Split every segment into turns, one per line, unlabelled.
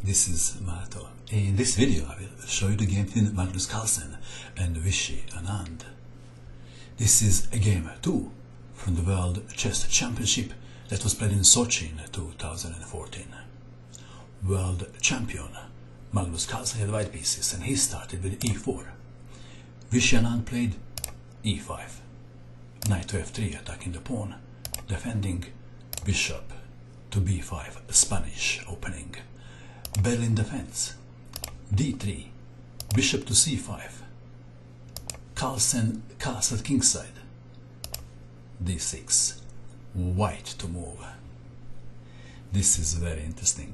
this is Mato. In this video I will show you the game between Magnus Carlsen and Viswanathan. This is a game 2 from the World Chess Championship that was played in Sochi in 2014. World champion Magnus Carlsen had white pieces and he started with e4. Viswanathan played e5. Knight to f3 attacking the pawn, defending bishop to b5 Spanish opening. Berlin defense. d3, bishop to c5. Carlsen castle kingside. d6, white to move. This is very interesting.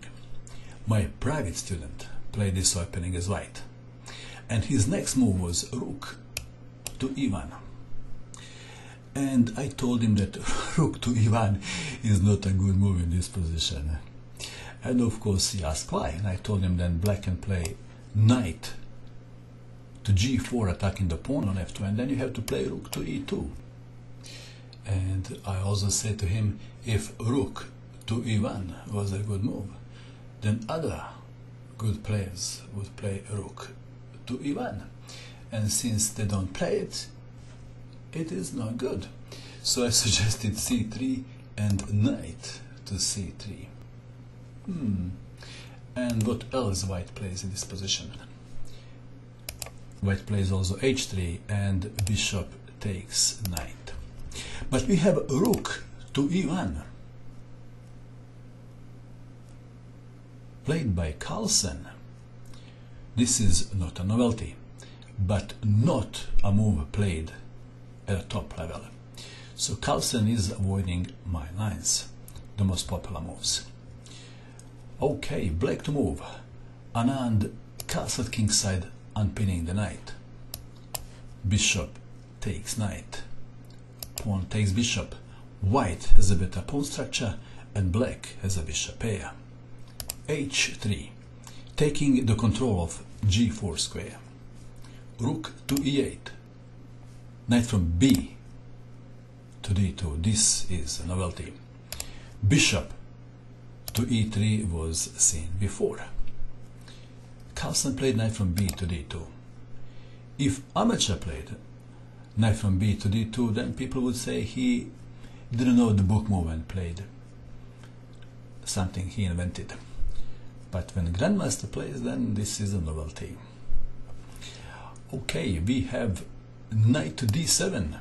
My private student played this opening as white, and his next move was rook to e1. And I told him that rook to e1 is not a good move in this position. And of course he asked why, and I told him then black can play knight to g4 attacking the pawn on f2, and then you have to play rook to e2. And I also said to him, if rook to e1 was a good move, then other good players would play rook to e1. And since they don't play it, it is not good. So I suggested c3 and knight to c3. And what else white plays in this position? White plays also h3 and bishop takes knight. But we have rook to e1 played by Carlsen. This is not a novelty, but not a move played at a top level. So Carlsen is avoiding my lines, the most popular moves. Okay, black to move. Anand castle kingside, unpinning the knight. Bishop takes knight. Pawn takes bishop. White has a better pawn structure and black has a bishop pair. h3, taking the control of g4 square. Rook to e8. Knight from b to d2. This is a novelty. Bishop to e3 was seen before. Carlsen played knight from b to d2. If amateur played knight from b to d2, then people would say he didn't know the book move and played something he invented. But when grandmaster plays, then this is a novelty. Okay, we have knight to d7,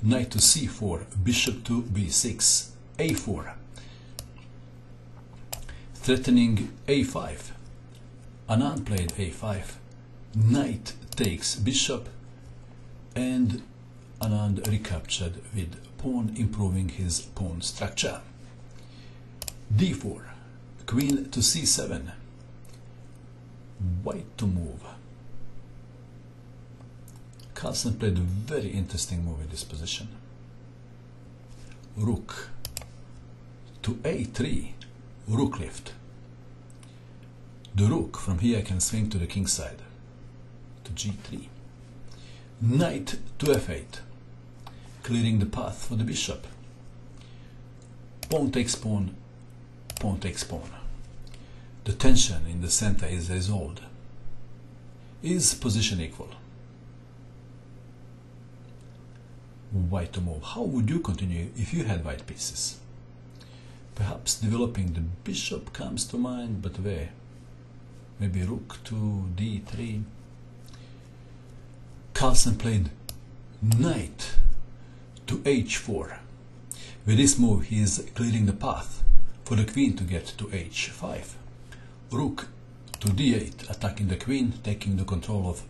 knight to c4, bishop to b6, a4, threatening a5. Anand played a5, knight takes bishop, and Anand recaptured with pawn, improving his pawn structure. d4, queen to c7, white to move. Carlsen played a very interesting move in this position. Rook to a3, rook lift. The rook from here can swing to the king side, to g3. Knight to f8, clearing the path for the bishop. Pawn takes pawn, pawn takes pawn. The tension in the center is resolved. Is position equal? White to move. How would you continue if you had white pieces? Perhaps developing the bishop comes to mind, but where? Maybe rook to d3. Carlsen played knight to h4. With this move he is clearing the path for the queen to get to h5. Rook to d8, attacking the queen, taking the control of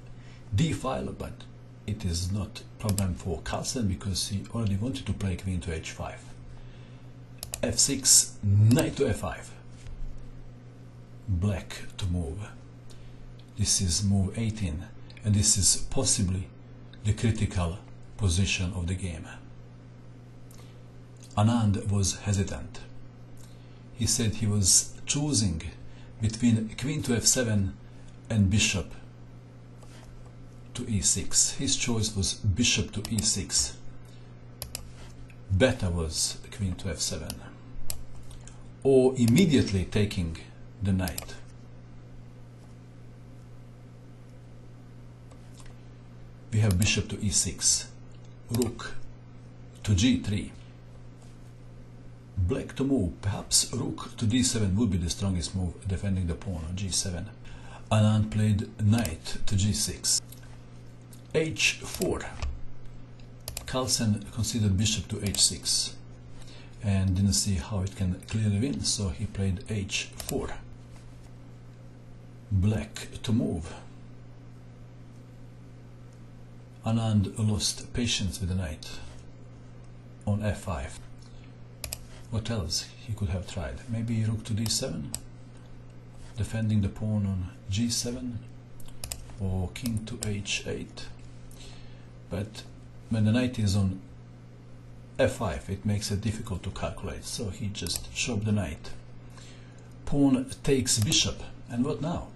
d file, but it is not a problem for Carlsen because he already wanted to play queen to h5. f6, knight to f5. Black to move. This is move 18, and this is possibly the critical position of the game. Anand was hesitant. He said he was choosing between queen to f7 and bishop to e6. His choice was bishop to e6. Better was queen to f7, or immediately taking the knight we have bishop to e6, rook to g3, black to move. Perhaps rook to d7 would be the strongest move, defending the pawn on g7. Anand played knight to g6, h4. Carlsen considered bishop to h6 and didn't see how it can clearly win, so he played h4. Black to move. Anand lost patience with the knight on f5. What else he could have tried? Maybe rook to d7, defending the pawn on g7, or king to h8. But when the knight is on f5, it makes it difficult to calculate, so he just shoved the knight. Pawn takes bishop, and what now?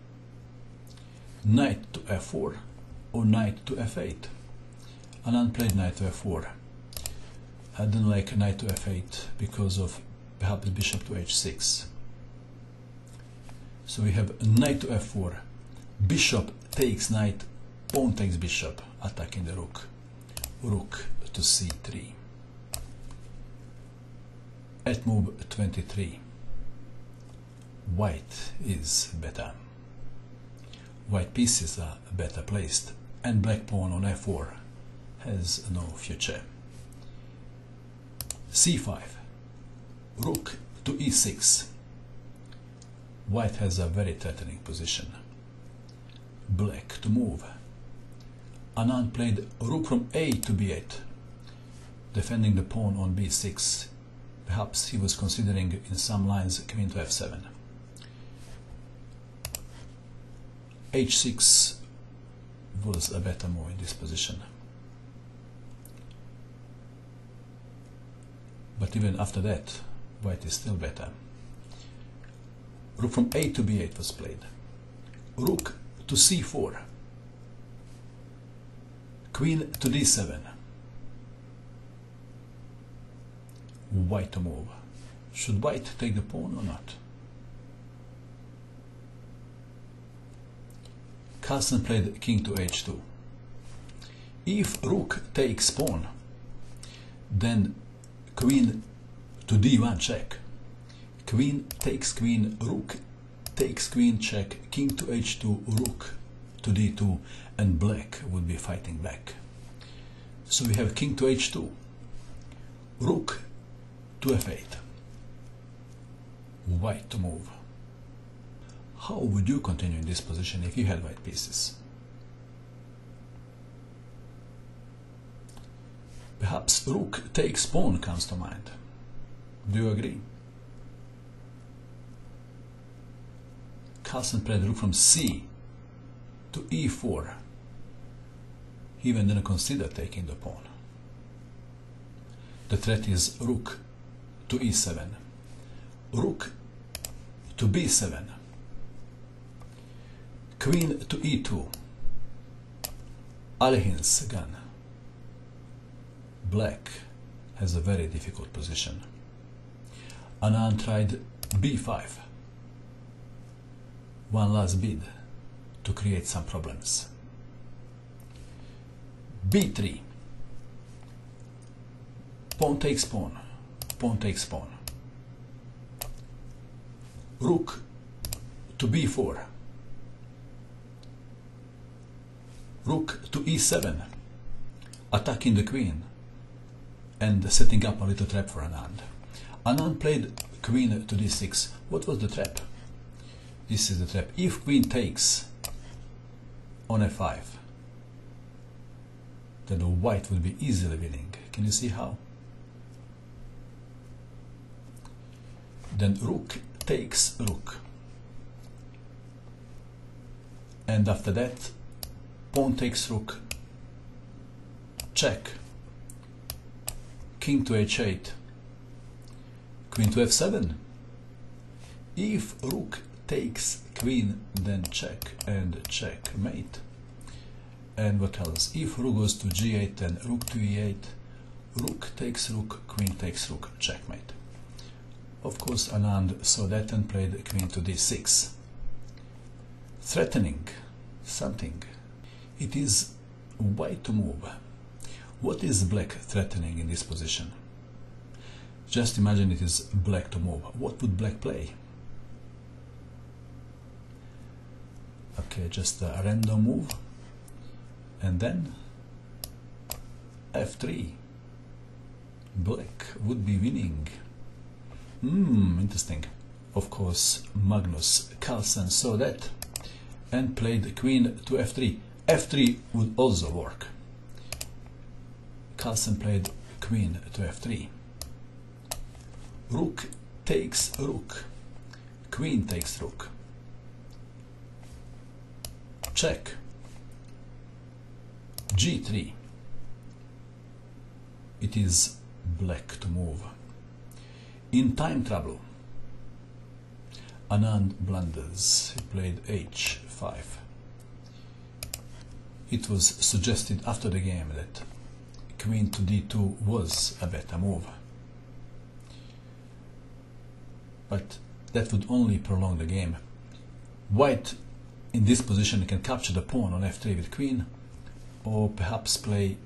Knight to f4 or knight to f8? Anand played knight to f4. I didn't like knight to f8 because of perhaps bishop to h6. So we have knight to f4, bishop takes knight, pawn takes bishop, attacking the rook, rook to c3. At move 23, white is better. White pieces are better placed, and black pawn on f4 has no future. c5, rook to e6. White has a very threatening position. Black to move. Anand played rook from a to b8, defending the pawn on b6. Perhaps he was considering in some lines queen to f7. h6 was a better move in this position. But even after that, white is still better. Rook from a to b8 was played. Rook to c4. Queen to d7. White to move. Should white take the pawn or not? Carlsen played king to h2. If rook takes pawn, then queen to d1 check. Queen takes queen, rook takes queen check, king to h2, rook to d2, and black would be fighting back. So we have king to h2, rook to f8, white to move. How would you continue in this position if you had white pieces? Perhaps rook takes pawn comes to mind. Do you agree? Carlsen played rook from c to e4. He even didn't consider taking the pawn. The threat is rook to e7, rook to b7, queen to e2, Alehin's gun. Black has a very difficult position. Anand tried b5, one last bid to create some problems. b3, pawn takes pawn, pawn takes pawn. Rook to b4, rook to e7, attacking the queen and setting up a little trap for Anand. Anand played queen to d6. What was the trap? This is the trap. If queen takes on f5, then the white will be easily winning. Can you see how? Then rook takes rook. And after that, pawn takes rook, check, king to h8, queen to f7. If rook takes queen, then check and checkmate. And what else? If rook goes to g8, then rook to e8, rook takes rook, queen takes rook, checkmate. Of course, Anand saw that and played queen to d6, threatening something. It is white to move. What is black threatening in this position? Just imagine it is black to move. What would black play? Okay, just a random move, and then f3. Black would be winning. Interesting. Of course, Magnus Carlsen saw that and played queen to f3. f3 would also work. Carlsen played queen to f3. Rook takes rook. Queen takes rook. Check. g3. It is black to move. In time trouble, Anand blunders. He played h5. It was suggested after the game that queen to d2 was a better move, but that would only prolong the game. White in this position can capture the pawn on f3 with queen, or perhaps play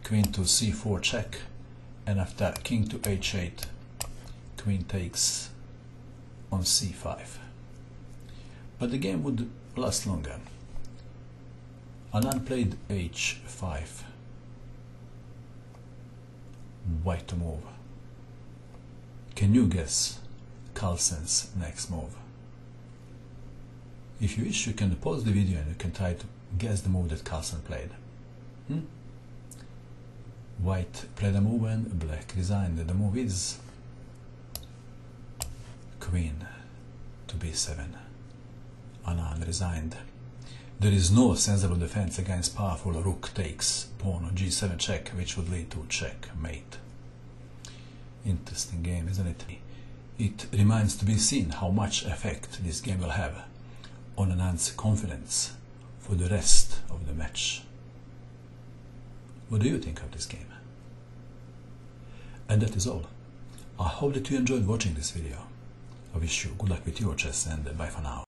queen to c4 check, and after king to h8, queen takes on c5. But the game would last longer. Anand played h5. White to move. Can you guess Carlsen's next move? If you wish, you can pause the video and you can try to guess the move that Carlsen played. White played a move and black resigned. The move is queen to b7. Anand resigned. There is no sensible defense against powerful rook takes pawn on g7 check, which would lead to checkmate. Interesting game, isn't it? It remains to be seen how much effect this game will have on Anand's confidence for the rest of the match. What do you think of this game? And that is all. I hope that you enjoyed watching this video. I wish you good luck with your chess, and bye for now.